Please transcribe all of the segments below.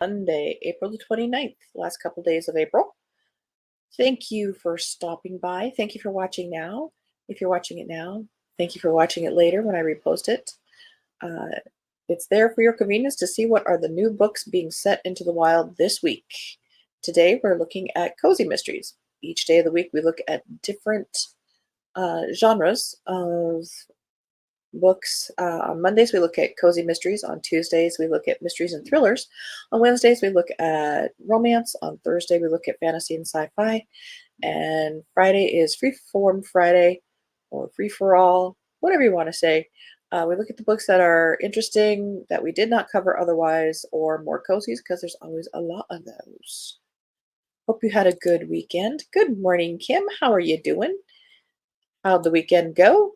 Monday, April the 29th, last couple days of April. Thank you for stopping by. Thank you for watching now. If you're watching it now, thank you for watching it later when I repost it. Uh, it's there for your convenience to see what are the new books being set into the wild this week. Today, we're looking at cozy mysteries. Each day of the week, we look at different genres of books. On Mondays, we look at cozy mysteries. On Tuesdays, we look at mysteries and thrillers. On Wednesdays, we look at romance. On Thursday, we look at fantasy and sci-fi. And Friday is Freeform Friday, or Free for All, whatever you want to say. We look at the books that are interesting, that we did not cover otherwise, or more cozies, because there's always a lot of those. Hope you had a good weekend. Good morning, Kim. How are you doing? How'd the weekend go?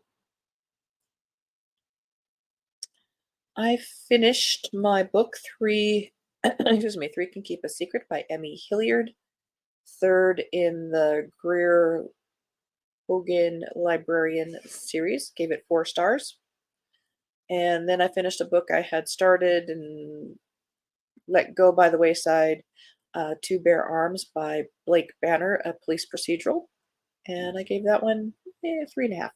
I finished my book three, excuse me, Three Can Keep a Secret by Emmy Hilliard, third in the Greer Hogan Librarian series, gave it 4 stars. And then I finished a book I had started and let go by the wayside, Two Bare Arms by Blake Banner, a police procedural. And I gave that one 3.5.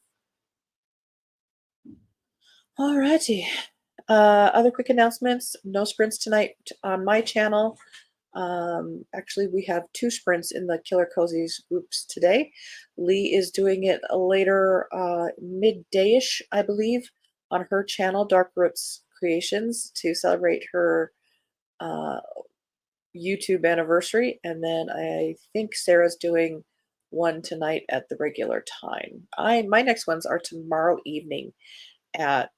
Alrighty. Other quick announcements. No sprints tonight on my channel. Actually, we have 2 sprints in the Killer Cozies groups today. Lee is doing it later, midday-ish, I believe, on her channel, Dark Roots Creations, to celebrate her YouTube anniversary. And then I think Sarah's doing one tonight at the regular time. My next ones are tomorrow evening at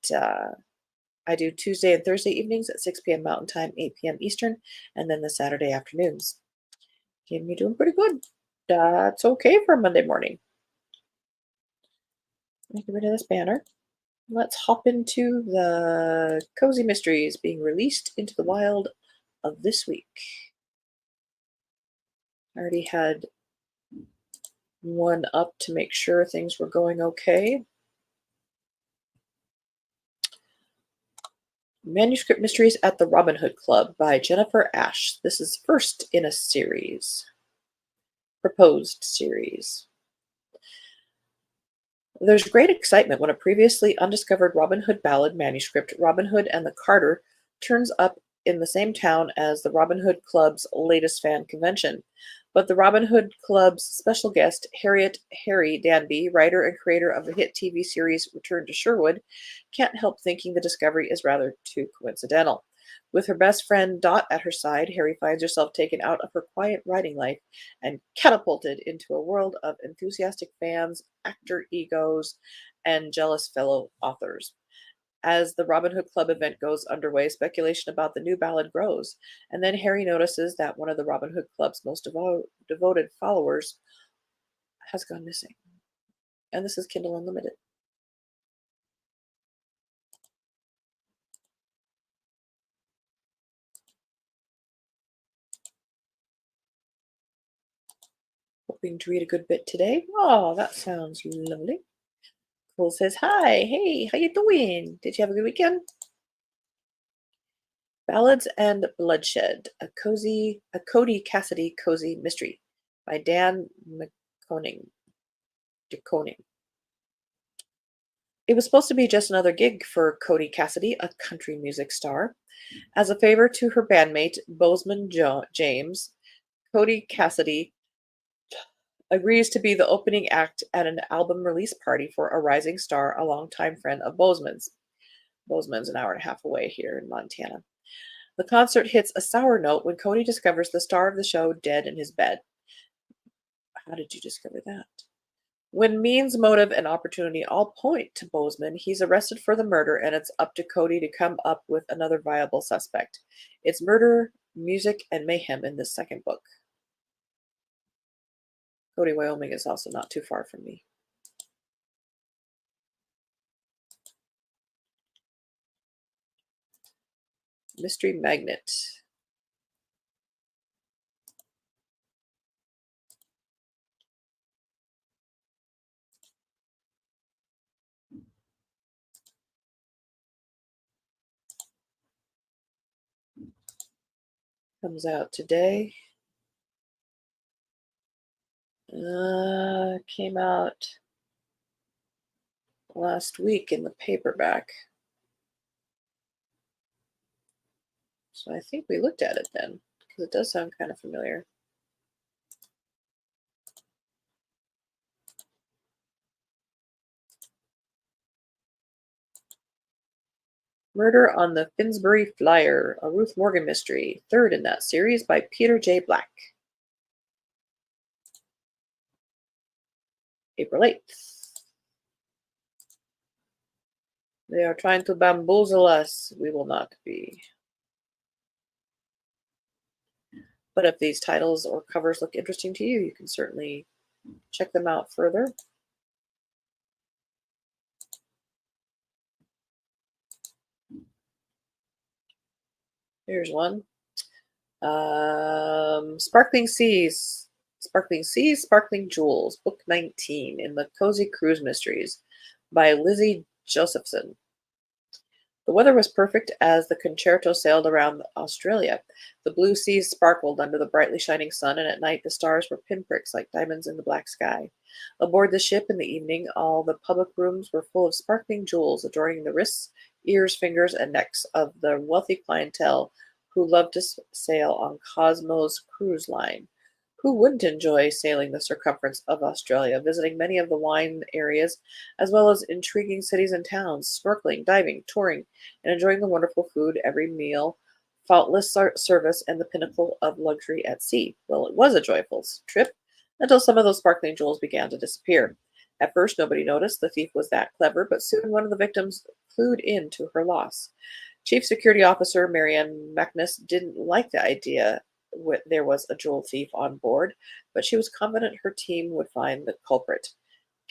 I do Tuesday and Thursday evenings at 6 p.m. Mountain Time, 8 p.m. Eastern, and then the Saturday afternoons. Kim, you're doing pretty good. That's okay for a Monday morning. Get rid of this banner. Let's hop into the cozy mysteries being released into the wild of this week. I already had one up to make sure things were going okay. Manuscript Mysteries at the Robin Hood Club by Jennifer Ashe. This is first in a series. Proposed series. There's great excitement when a previously undiscovered Robin Hood ballad manuscript, Robin Hood and the Carter, turns up in the same town as the Robin Hood Club's latest fan convention. But the Robin Hood Club's special guest, Harriet Harry Danby, writer and creator of the hit TV series Return to Sherwood, can't help thinking the discovery is rather too coincidental. With her best friend Dot at her side, Harry finds herself taken out of her quiet writing life and catapulted into a world of enthusiastic fans, actor egos, and jealous fellow authors. As the Robin Hood Club event goes underway, speculation about the new ballad grows, and then Harry notices that one of the Robin Hood Club's most devoted followers has gone missing. And this is Kindle Unlimited. Hoping to read a good bit today. Oh, that sounds lovely. Cole says, hi, hey, how you doing? Did you have a good weekend? Ballads and Bloodshed, a Cody Cassidy cozy mystery by Dan DeConing. It was supposed to be just another gig for Cody Cassidy, a country music star. As a favor to her bandmate, Bozeman James, Cody Cassidy agrees to be the opening act at an album release party for a rising star, a longtime friend of Bozeman's. Bozeman's an hour and a half away here in Montana. The concert hits a sour note when Cody discovers the star of the show dead in his bed. How did you discover that? When means, motive, and opportunity all point to Bozeman, he's arrested for the murder, and it's up to Cody to come up with another viable suspect. It's murder, music, and mayhem in this second book. Cody, Wyoming is also not too far from me. Mystery Magnet. Comes out today. Came out last week in the paperback. So I think we looked at it then, because it does sound kind of familiar. Murder on the Finsbury Flyer, a Ruth Morgan mystery, third in that series by Peter J. Black. April 8th. They are trying to bamboozle us. We will not be. But if these titles or covers look interesting to you, you can certainly check them out further. Here's one. Sparkling Seas. Sparkling Seas, Sparkling Jewels, Book 19 in the Cozy Cruise Mysteries by Lizzie Josephson. The weather was perfect as the Concerto sailed around Australia. The blue seas sparkled under the brightly shining sun, and at night the stars were pinpricks like diamonds in the black sky. Aboard the ship in the evening, all the public rooms were full of sparkling jewels adorning the wrists, ears, fingers, and necks of the wealthy clientele who loved to sail on Cosmo's cruise line. Who wouldn't enjoy sailing the circumference of Australia, visiting many of the wine areas, as well as intriguing cities and towns, snorkeling, diving, touring, and enjoying the wonderful food, every meal, faultless service, and the pinnacle of luxury at sea? Well, it was a joyful trip until some of those sparkling jewels began to disappear. At first, nobody noticed the thief was that clever, but soon one of the victims clued in to her loss. Chief Security Officer Marianne Magnus didn't like the idea there was a jewel thief on board, but she was confident her team would find the culprit.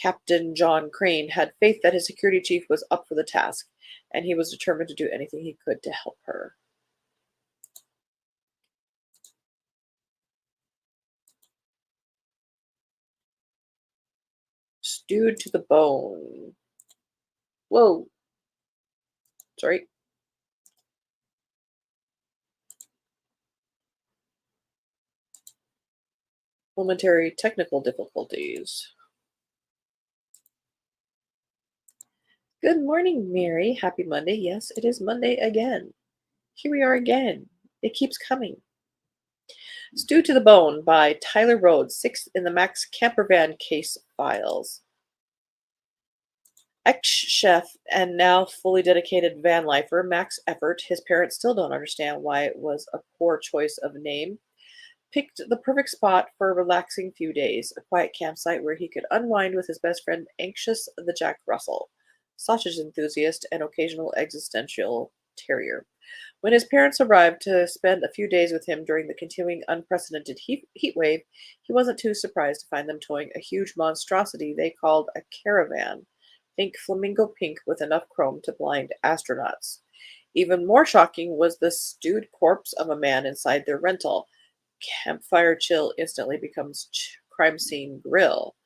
Captain John Crane had faith that his security chief was up for the task, and he was determined to do anything he could to help her. Stewed to the bone. Whoa. Sorry. Momentary technical difficulties. Good morning, Mary. Happy Monday. Yes, it is Monday again. Here we are again. It keeps coming. Stewed to the Bone by Tyler Rhodes, 6th in the Max Campervan case files. Ex-chef and now fully dedicated van lifer Max Effort, his parents still don't understand why it was a poor choice of name, picked the perfect spot for a relaxing few days, a quiet campsite where he could unwind with his best friend Anxious the Jack Russell, sausage enthusiast and occasional existential terrier. When his parents arrived to spend a few days with him during the continuing unprecedented heat wave, he wasn't too surprised to find them towing a huge monstrosity they called a caravan. Think flamingo pink with enough chrome to blind astronauts. Even more shocking was the stewed corpse of a man inside their rental. Campfire chill instantly becomes crime scene grill.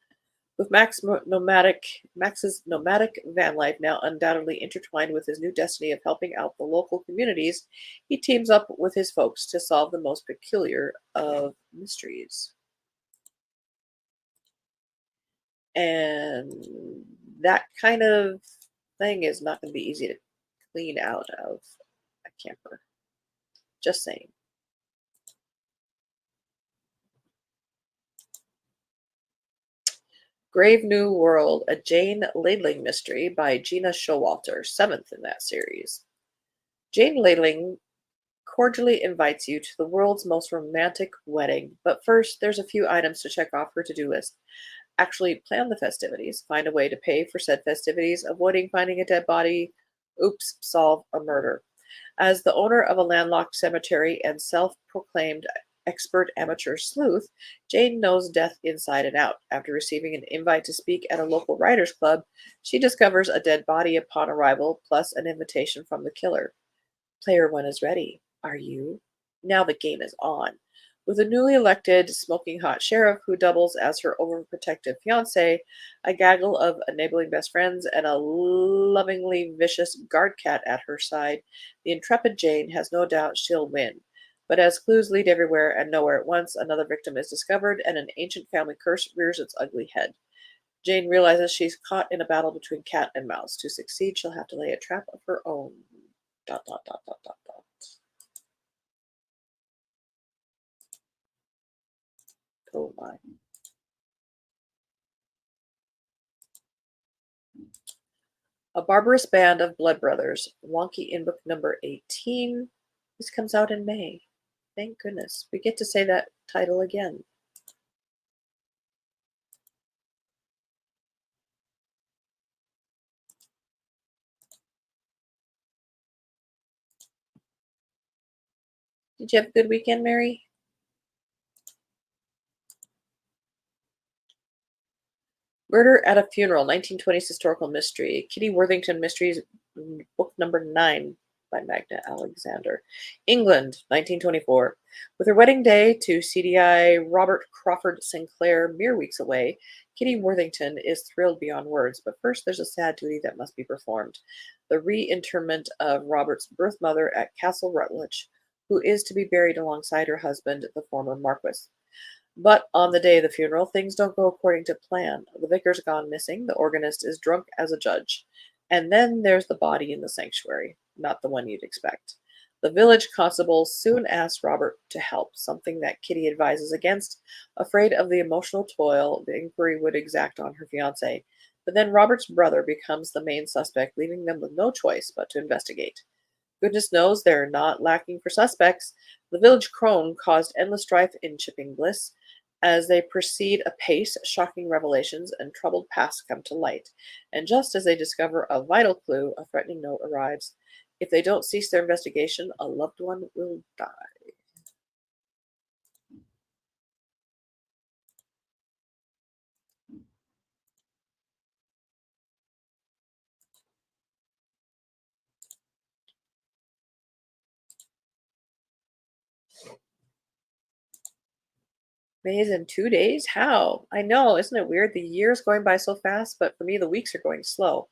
With Max's nomadic van life now undoubtedly intertwined with his new destiny of helping out the local communities, he teams up with his folks to solve the most peculiar of mysteries. And that kind of thing is not going to be easy to clean out of a camper. Just saying. Grave New World, a Jane Ladling mystery by Gina Showalter, 7th in that series. Jane Ladling cordially invites you to the world's most romantic wedding, but first there's a few items to check off her to-do list. Actually plan the festivities, find a way to pay for said festivities, avoiding finding a dead body, oops, solve a murder. As the owner of a landlocked cemetery and self-proclaimed expert amateur sleuth, Jane knows death inside and out. After receiving an invite to speak at a local writers' club, she discovers a dead body upon arrival, plus an invitation from the killer. Player one is ready. Are you? Now the game is on. With a newly elected smoking hot sheriff who doubles as her overprotective fiance, a gaggle of enabling best friends, and a lovingly vicious guard cat at her side, the intrepid Jane has no doubt she'll win. But as clues lead everywhere and nowhere at once, another victim is discovered and an ancient family curse rears its ugly head. Jane realizes she's caught in a battle between cat and mouse. To succeed, she'll have to lay a trap of her own. Dot, dot, dot, dot, dot, dot. Oh my. A Barbarous Band of Blood Brothers. Wonky in book number 18. This comes out in May. Thank goodness. We get to say that title again. Did you have a good weekend, Mary? Murder at a Funeral, 1920s historical mystery. Kitty Worthington Mysteries, book number 9 by Magna Alexander. England, 1924. With her wedding day to CDI Robert Crawford Sinclair mere weeks away, Kitty Worthington is thrilled beyond words. But first, there's a sad duty that must be performed: the reinterment of Robert's birth mother at Castle Rutledge, who is to be buried alongside her husband, the former Marquis. But on the day of the funeral, things don't go according to plan. The vicar's gone missing, the organist is drunk as a judge, and then there's the body in the sanctuary, not the one you'd expect. The village constable soon asks Robert to help, something that Kitty advises against, afraid of the emotional toil the inquiry would exact on her fiancé. But then Robert's brother becomes the main suspect, leaving them with no choice but to investigate. Goodness knows they're not lacking for suspects. The village crone caused endless strife in Chipping Bliss. As they proceed apace, shocking revelations and troubled pasts come to light. And just as they discover a vital clue, a threatening note arrives. If they don't cease their investigation, a loved one will die. May is in 2 days? How? I know, isn't it weird? The year's going by so fast, but for me, the weeks are going slow.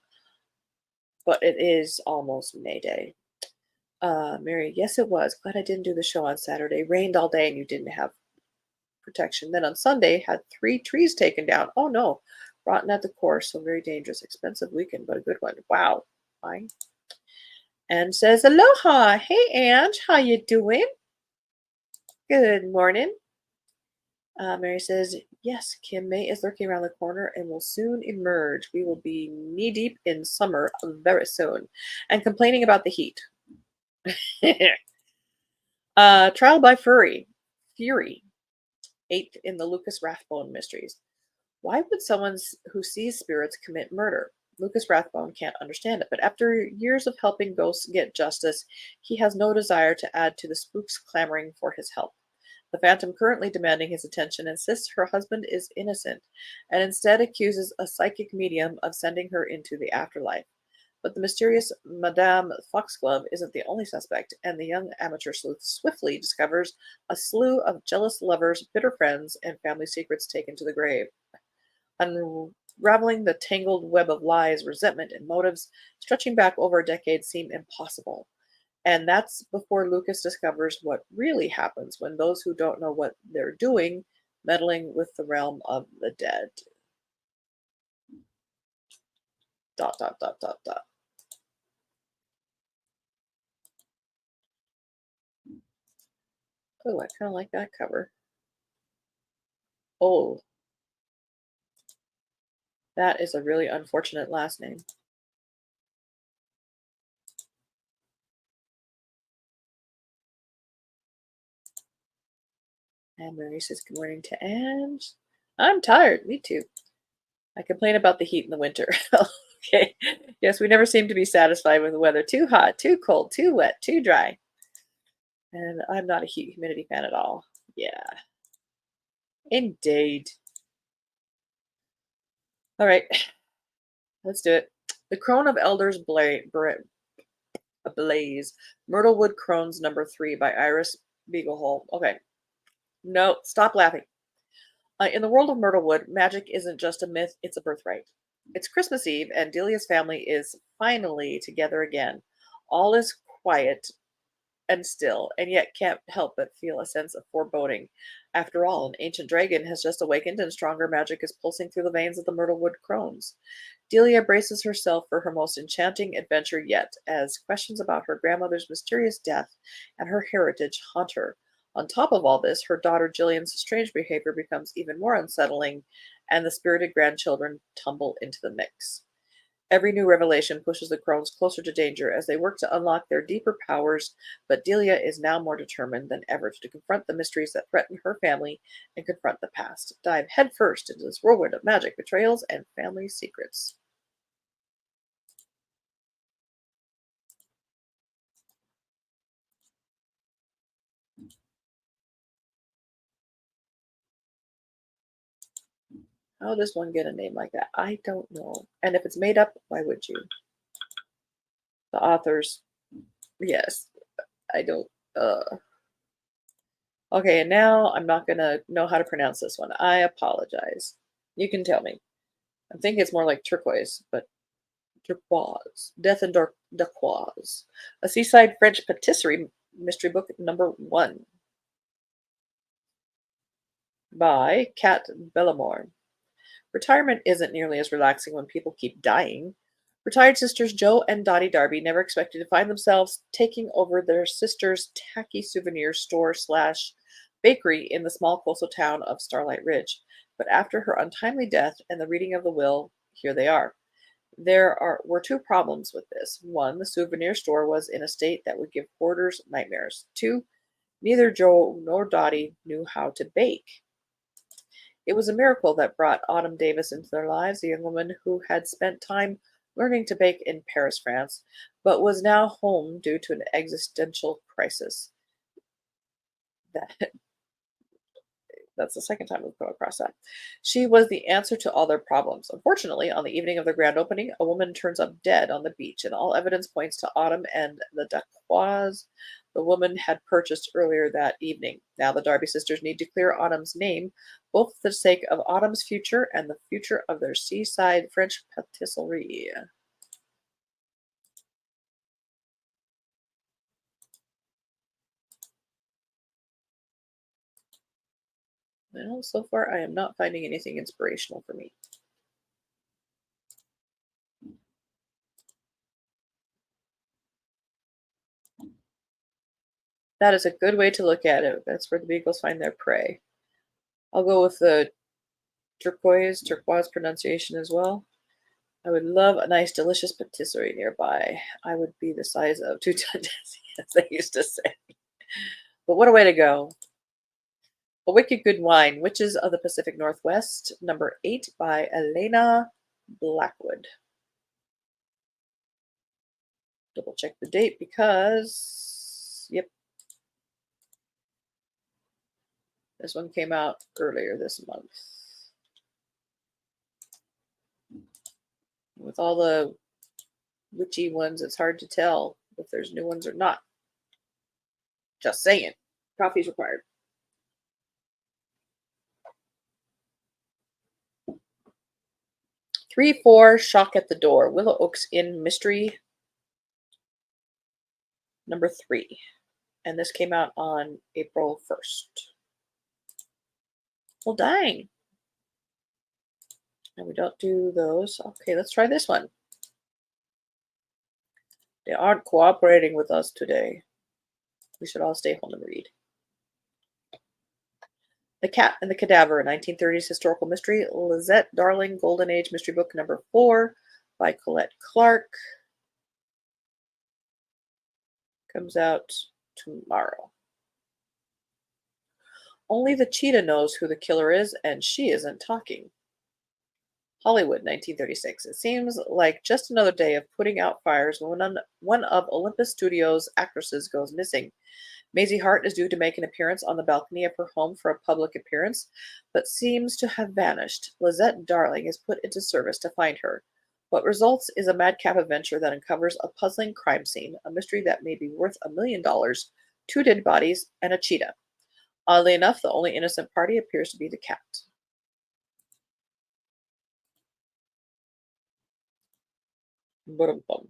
But it is almost May Day. Mary, yes, it was. Glad I didn't do the show on Saturday. Rained all day and you didn't have protection. Then on Sunday, had 3 trees taken down. Oh no, rotten at the core, so very dangerous. Expensive weekend, but a good one. Wow. Fine. And says, aloha. Hey, Ange, how you doing? Good morning. Mary says, yes, Kim, May is lurking around the corner and will soon emerge. We will be knee deep in summer very soon. And complaining about the heat. Trial by Fury. 8th in the Lucas Rathbone mysteries. Why would someone who sees spirits commit murder? Lucas Rathbone can't understand it, but after years of helping ghosts get justice, he has no desire to add to the spooks clamoring for his help. The Phantom, currently demanding his attention, insists her husband is innocent and instead accuses a psychic medium of sending her into the afterlife. But the mysterious Madame Foxglove isn't the only suspect, and the young amateur sleuth swiftly discovers a slew of jealous lovers, bitter friends, and family secrets taken to the grave. Unraveling the tangled web of lies, resentment, and motives stretching back over a decade seem impossible. And that's before Lucas discovers what really happens when those who don't know what they're doing meddling with the realm of the dead. Dot, dot, dot, dot, dot. Oh, I kind of like that cover. Oh, that is a really unfortunate last name. And Mary says, good morning to Ange. I'm tired. Me too. I complain about the heat in the winter. Okay. Yes, we never seem to be satisfied with the weather. Too hot, too cold, too wet, too dry. And I'm not a heat humidity fan at all. Yeah. Indeed. All right. Let's do it. The Crone of Elders Ablaze. Myrtlewood Crones number 3 by Iris Beaglehole. Okay. No, stop laughing. In the world of Myrtlewood, magic isn't just a myth, it's a birthright. It's Christmas Eve, and Delia's family is finally together again. All is quiet and still, and yet can't help but feel a sense of foreboding. After all, an ancient dragon has just awakened, and stronger magic is pulsing through the veins of the Myrtlewood crones. Delia braces herself for her most enchanting adventure yet, as questions about her grandmother's mysterious death and her heritage haunt her. On top of all this, her daughter Gillian's strange behavior becomes even more unsettling, and the spirited grandchildren tumble into the mix. Every new revelation pushes the crones closer to danger as they work to unlock their deeper powers, but Delia is now more determined than ever to confront the mysteries that threaten her family and confront the past. Dive headfirst into this whirlwind of magic, betrayals, and family secrets. How does one get a name like that? I don't know. And if it's made up, why would you? The authors, yes, I don't. Okay, and now I'm not gonna know how to pronounce this one. I apologize. You can tell me. I think it's more like turquoise, but turquoise. Death and Turquoise. A seaside French patisserie mystery book number 1 by Kat Bellamore. Retirement isn't nearly as relaxing when people keep dying. Retired sisters Jo and Dottie Darby never expected to find themselves taking over their sister's tacky souvenir store slash bakery in the small coastal town of Starlight Ridge. But after her untimely death and the reading of the will, here they are. Were two problems with this. One, the souvenir store was in a state that would give hoarders nightmares. Two, neither Jo nor Dottie knew how to bake. It was a miracle that brought Autumn Davis into their lives, a young woman who had spent time learning to bake in Paris, France, but was now home due to an existential crisis. That That's the second time we've come across that. She was the answer to all their problems. Unfortunately, on the evening of the grand opening, a woman turns up dead on the beach, and all evidence points to Autumn and the Daquois the woman had purchased earlier that evening. Now the Darby sisters need to clear Autumn's name, both for the sake of Autumn's future and the future of their seaside French patisserie. Well, so far I am not finding anything inspirational for me. That is a good way to look at it. That's where the beagles find their prey. I'll go with the turquoise pronunciation as well. I would love a nice, delicious patisserie nearby. I would be the size of two tons, as they used to say. But what a way to go. A Wicked Good Wine, Witches of the Pacific Northwest, number 8 by Elena Blackwood. Double check the date because, yep, this one came out earlier this month. With all the witchy ones, it's hard to tell if there's new ones or not. Just saying. Coffee's required. 3-4, Shock at the Door. Willow Oaks Inn Mystery number 3. And this came out on April 1st. Well, dang. And we don't do those. Okay, let's try this one. They aren't cooperating with us today. We should all stay home and read. The Cat and the Cadaver, a 1930s historical mystery. Lizette Darling, Golden Age Mystery Book number 4 by Colette Clark. Comes out tomorrow. Only the cheetah knows who the killer is, and she isn't talking. Hollywood, 1936. It seems like just another day of putting out fires when one of Olympus Studios' actresses goes missing. Maisie Hart is due to make an appearance on the balcony of her home for a public appearance, but seems to have vanished. Lizette Darling is put into service to find her. What results is a madcap adventure that uncovers a puzzling crime scene, a mystery that may be worth $1 million, 2 dead bodies, and a cheetah. Oddly enough, the only innocent party appears to be the cat. Ba-dum-bum.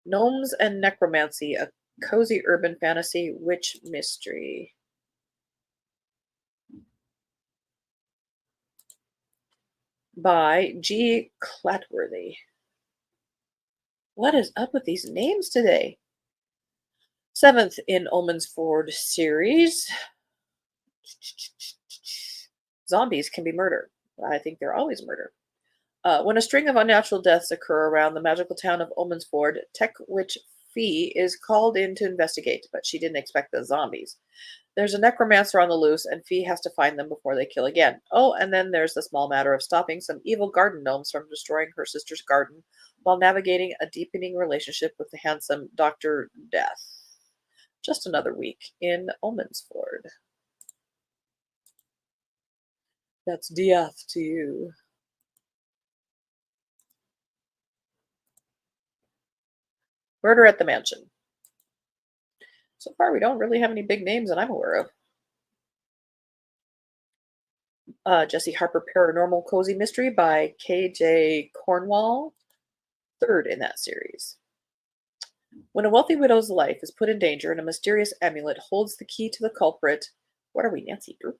Gnomes and Necromancy, a cozy urban fantasy witch mystery by G. Clatworthy. What is up with these names today? Seventh in Omensford series. Zombies can be murder. I think they're always murder. When a string of unnatural deaths occur around the magical town of Omensford, tech witch Fee is called in to investigate, but she didn't expect the zombies. There's a necromancer on the loose, and Fee has to find them before they kill again. Oh, and then there's the small matter of stopping some evil garden gnomes from destroying her sister's garden while navigating a deepening relationship with the handsome Dr. Death. Just another week in Omensford. That's death to you. Murder at the Mansion. So far, we don't really have any big names that I'm aware of. Jesse Harper Paranormal Cozy Mystery by K.J. Cornwall, third in that series. When a wealthy widow's life is put in danger and a mysterious amulet holds the key to the culprit, what are we, Nancy Drew?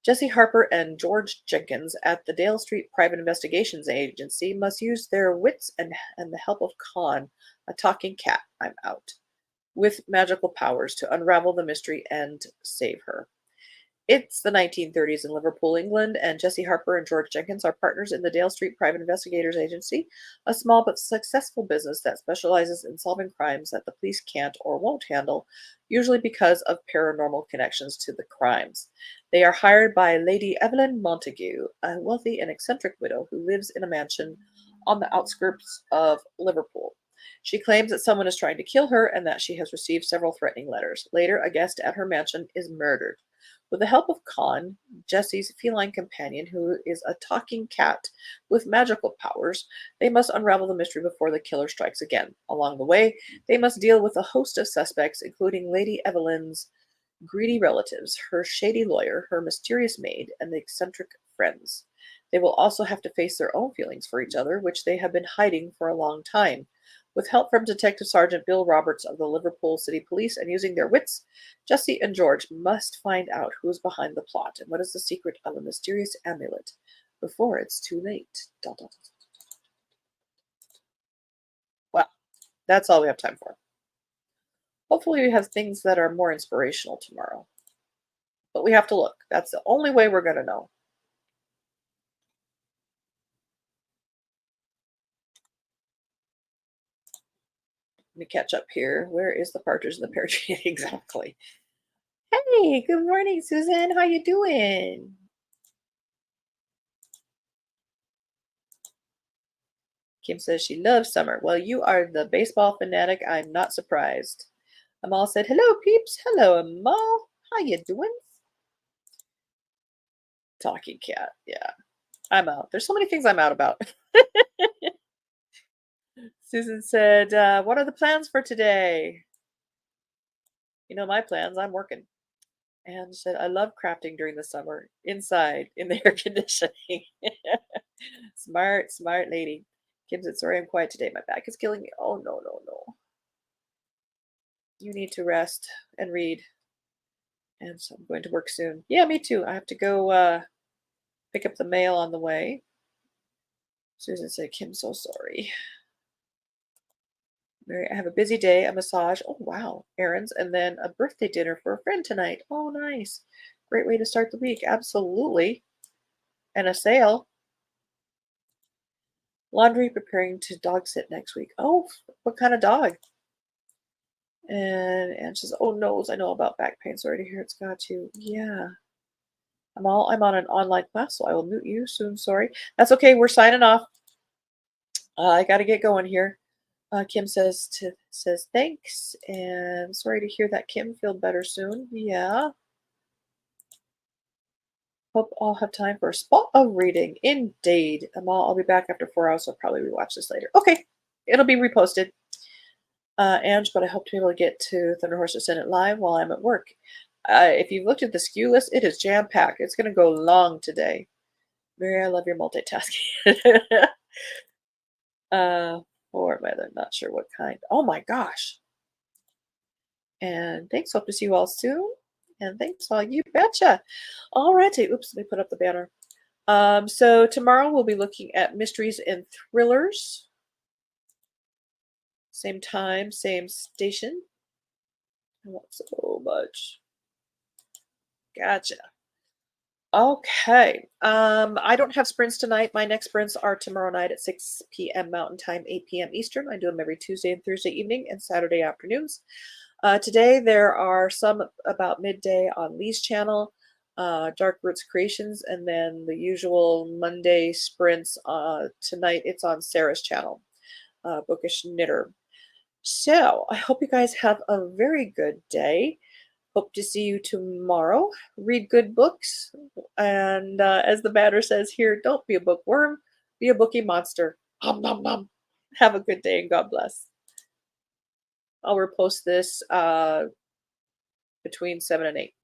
Jesse Harper and George Jenkins at the Dale Street Private Investigations Agency must use their wits and the help of Khan, a talking cat, I'm out, with magical powers to unravel the mystery and save her. It's the 1930s in Liverpool, England, and Jesse Harper and George Jenkins are partners in the Dale Street Private Investigators Agency, a small but successful business that specializes in solving crimes that the police can't or won't handle, usually because of paranormal connections to the crimes. They are hired by Lady Evelyn Montague, a wealthy and eccentric widow who lives in a mansion on the outskirts of Liverpool. She claims that someone is trying to kill her and that she has received several threatening letters. Later, a guest at her mansion is murdered. With the help of Khan, Jesse's feline companion, who is a talking cat with magical powers, they must unravel the mystery before the killer strikes again. Along the way, they must deal with a host of suspects, including Lady Evelyn's greedy relatives, her shady lawyer, her mysterious maid, and the eccentric friends. They will also have to face their own feelings for each other, which they have been hiding for a long time. With help from Detective Sergeant Bill Roberts of the Liverpool City Police and using their wits, Jesse and George must find out who is behind the plot and what is the secret of a mysterious amulet before it's too late. Dot, dot, dot. Well, that's all we have time for. Hopefully, we have things that are more inspirational tomorrow. But we have to look. That's the only way we're going to know. Let me catch up here. Where is the partridge in the pear tree? Exactly. Hey, good morning, Susan. How you doing? Kim says she loves summer. Well, you are the baseball fanatic. I'm not surprised. Amal said, hello, peeps. Hello, Amal. How you doing? Talking cat. Yeah, I'm out. There's so many things I'm out about. Susan said, what are the plans for today? You know my plans. I'm working. And said, I love crafting during the summer, inside, in the air conditioning. Smart, smart lady. Kim said, sorry I'm quiet today. My back is killing me. Oh, no, no, no. You need to rest and read. And so I'm going to work soon. Yeah, me too. I have to go pick up the mail on the way. Susan said, Kim's so sorry. Mary, I have a busy day, a massage. Oh, wow. Errands, and then a birthday dinner for a friend tonight. Oh, nice. Great way to start the week. Absolutely. And a sale. Laundry, preparing to dog sit next week. Oh, what kind of dog? And she says, oh, nose, I know about back pain. Sorry to hear it's got you. Yeah. I'm on an online class, so I will mute you soon. Sorry. That's okay. We're signing off. I got to get going here. Kim says thanks, and sorry to hear that, Kim. Feel better soon. Yeah. Hope I'll have time for a spot of reading. Indeed. I'll be back after 4 hours, so I'll probably rewatch this later. Okay. It'll be reposted. Ange, but I hope to be able to get to Thunder Horse Senate live while I'm at work. If you've looked at the SKU list, it is jam-packed. It's going to go long today. Mary, I love your multitasking. Or rather, not sure what kind. Oh my gosh. And thanks. Hope to see you all soon. And thanks all. You betcha. All righty. Oops, let me put up the banner. So tomorrow we'll be looking at mysteries and thrillers. Same time, same station. I want so much. Gotcha. Okay. I don't have sprints tonight. My next sprints are tomorrow night at 6 p.m. Mountain Time, 8 p.m. Eastern. I do them every Tuesday and Thursday evening and Saturday afternoons. Today there are some about midday on Lee's channel, Dark Roots Creations, and then the usual Monday sprints. Tonight it's on Sarah's channel, Bookish Knitter. So I hope you guys have a very good day. Hope to see you tomorrow. Read good books. And as the banner says here, don't be a bookworm, be a bookie monster. Nom, nom, nom. Have a good day and God bless. I'll repost this between 7 and 8.